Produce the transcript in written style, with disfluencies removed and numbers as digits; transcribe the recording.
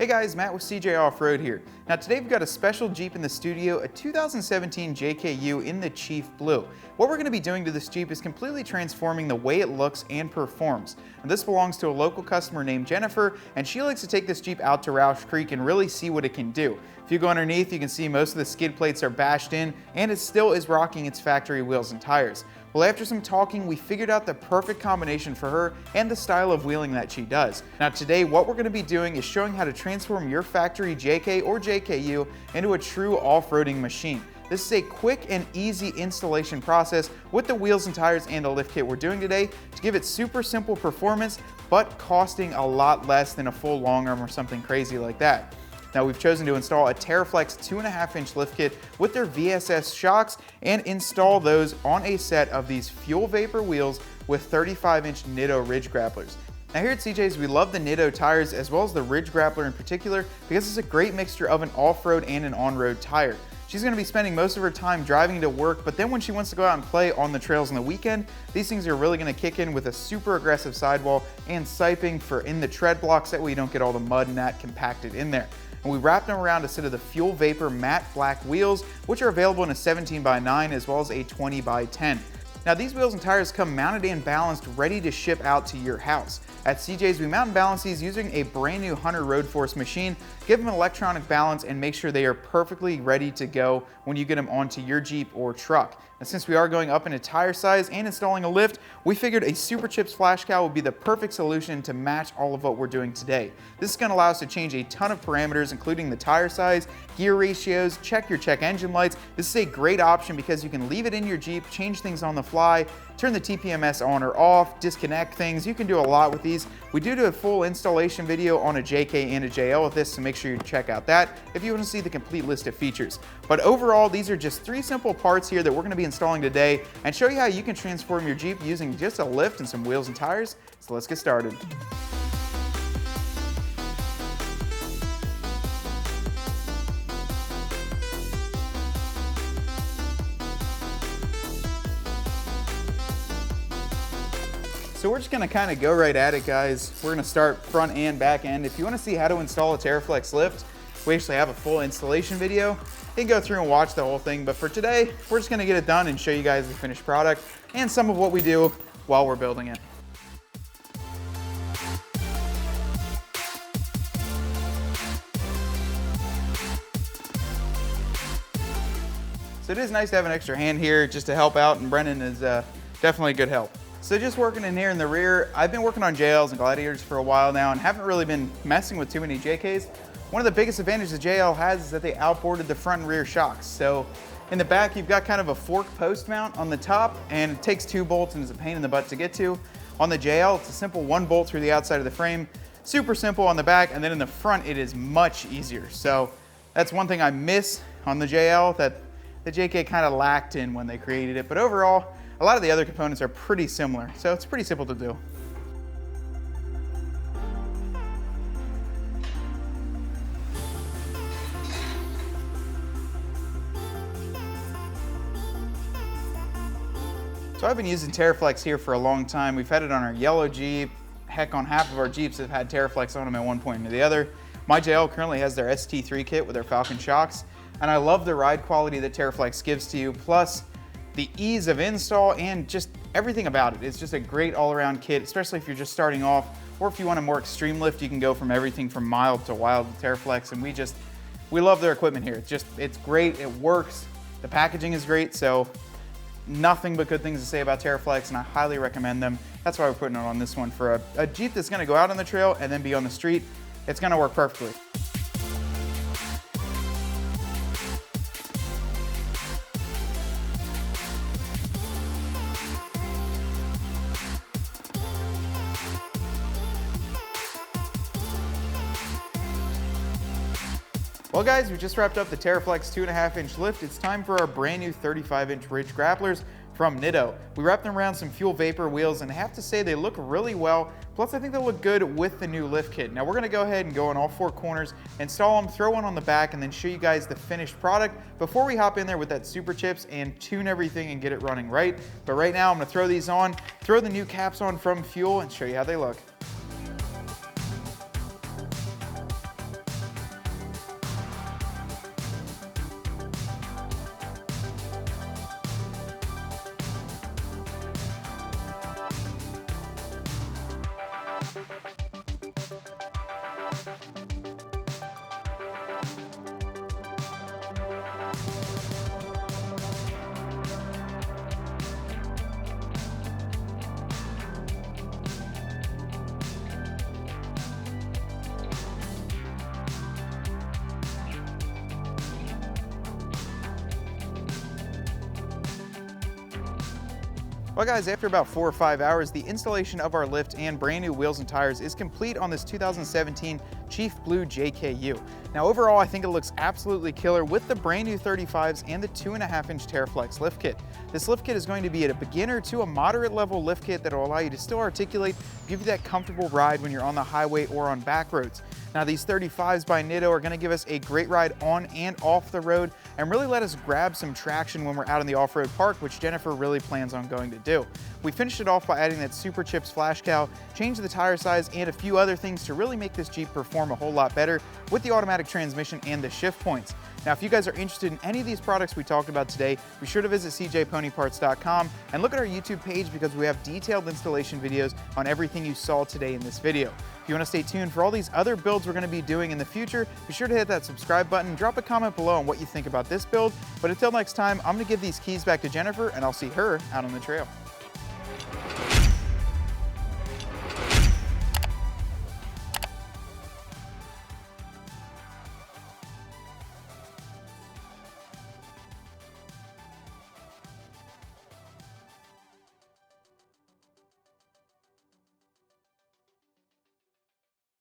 Hey guys, Matt with CJ Off-Road here. Now today we've got a special Jeep in the studio, a 2017 JKU in the Chief Blue. What we're going to be doing to this Jeep is completely transforming the way it looks and performs. And this belongs to a local customer named Jennifer, and she likes to take this Jeep out to Roush Creek and really see what it can do. If you go underneath, you can see most of the skid plates are bashed in, and it still is rocking its factory wheels and tires. Well, after some talking, we figured out the perfect combination for her and the style of wheeling that she does. Now today, what we're going to be doing is showing how to transform your factory JK or JKU into a true off-roading machine. This is a quick and easy installation process with the wheels and tires and the lift kit we're doing today to give it super simple performance, but costing a lot less than a full long arm or something crazy like that. Now we've chosen to install a Teraflex 2.5-inch lift kit with their VSS shocks and install those on a set of these fuel vapor wheels with 35-inch Nitto Ridge Grapplers. Now here at CJ's, we love the Nitto tires as well as the Ridge Grappler in particular because it's a great mixture of an off-road and an on-road tire. She's going to be spending most of her time driving to work, but then when she wants to go out and play on the trails on the weekend, these things are really going to kick in with a super aggressive sidewall and siping for in the tread blocks. That way you don't get all the mud and that compacted in there. And we wrapped them around a set of the Fuel Vapor matte black wheels, which are available in a 17x9 as well as a 20x10. Now these wheels and tires come mounted and balanced, ready to ship out to your house. At CJ's, we mount and balance these using a brand new Hunter Road Force machine, give them an electronic balance, and make sure they are perfectly ready to go when you get them onto your Jeep or truck. And since we are going up in a tire size and installing a lift, we figured a Superchips Flashcal would be the perfect solution to match all of what we're doing today. This is going to allow us to change a ton of parameters, including the tire size, gear ratios, check your check engine lights. This is a great option because you can leave it in your Jeep, change things on the fly, turn the TPMS on or off, disconnect things. You can do a lot with these. We do a full installation video on a JK and a JL with this, so make sure you check out that if you want to see the complete list of features. But overall, these are just 3 simple parts here that we're going to be installing today and show you how you can transform your Jeep using just a lift and some wheels and tires. So let's get started. So we're just going to kind of go right at it, guys. We're going to start front and back end. If you want to see how to install a Teraflex lift, we actually have a full installation video. You can go through and watch the whole thing, but for today, we're just going to get it done and show you guys the finished product and some of what we do while we're building it. So it is nice to have an extra hand here just to help out, and Brennan is definitely a good help. So just working in here in the rear, I've been working on JLs and Gladiators for a while now and haven't really been messing with too many JKs. One of the biggest advantages the JL has is that they outboarded the front and rear shocks. So in the back, you've got kind of a fork post mount on the top, and it takes 2 bolts and is a pain in the butt to get to. On the JL, it's a simple 1 bolt through the outside of the frame, super simple on the back, and then in the front, it is much easier. So that's one thing I miss on the JL that the JK kind of lacked in when they created it. But overall, a lot of the other components are pretty similar, so it's pretty simple to do. So I've been using Teraflex here for a long time. We've had it on our yellow Jeep. Heck, on half of our Jeeps have had Teraflex on them at one point or the other. My JL currently has their ST3 kit with their Falcon shocks, and I love the ride quality that Teraflex gives to you, plus the ease of install and just everything about it. It's just a great all-around kit, especially if you're just starting off, or if you want a more extreme lift, you can go from everything from mild to wild with Teraflex, and we love their equipment here. It's great, it works, the packaging is great, so nothing but good things to say about Teraflex, and I highly recommend them. That's why we're putting it on this one. For a Jeep that's gonna go out on the trail and then be on the street, it's gonna work perfectly. Well guys, we just wrapped up the Teraflex 2.5-inch lift. It's time for our brand new 35-inch Ridge Grapplers from Nitto. We wrapped them around some fuel vapor wheels, and I have to say they look really well. Plus I think they'll look good with the new lift kit. Now we're gonna go ahead and go on all 4 corners, install them, throw one on the back, and then show you guys the finished product before we hop in there with that Superchips and tune everything and get it running right. But right now I'm gonna throw these on, throw the new caps on from Fuel, and show you how they look. Well guys, after about 4 or 5 hours, the installation of our lift and brand new wheels and tires is complete on this 2017 Chief Blue JKU. Now overall, I think it looks absolutely killer with the brand new 35s and the 2.5-inch Teraflex Lift Kit. This lift kit is going to be at a beginner to a moderate level lift kit that will allow you to still articulate, give you that comfortable ride when you're on the highway or on back roads. Now these 35s by Nitto are going to give us a great ride on and off the road and really let us grab some traction when we're out in the off-road park, which Jennifer really plans on going to do. We finished it off by adding that Superchips Flashcal, changed the tire size, and a few other things to really make this Jeep perform a whole lot better with the automatic transmission and the shift points. Now, if you guys are interested in any of these products we talked about today, be sure to visit cjponyparts.com and look at our YouTube page because we have detailed installation videos on everything you saw today in this video. If you want to stay tuned for all these other builds we're going to be doing in the future, be sure to hit that subscribe button, drop a comment below on what you think about this build. But until next time, I'm going to give these keys back to Jennifer and I'll see her out on the trail.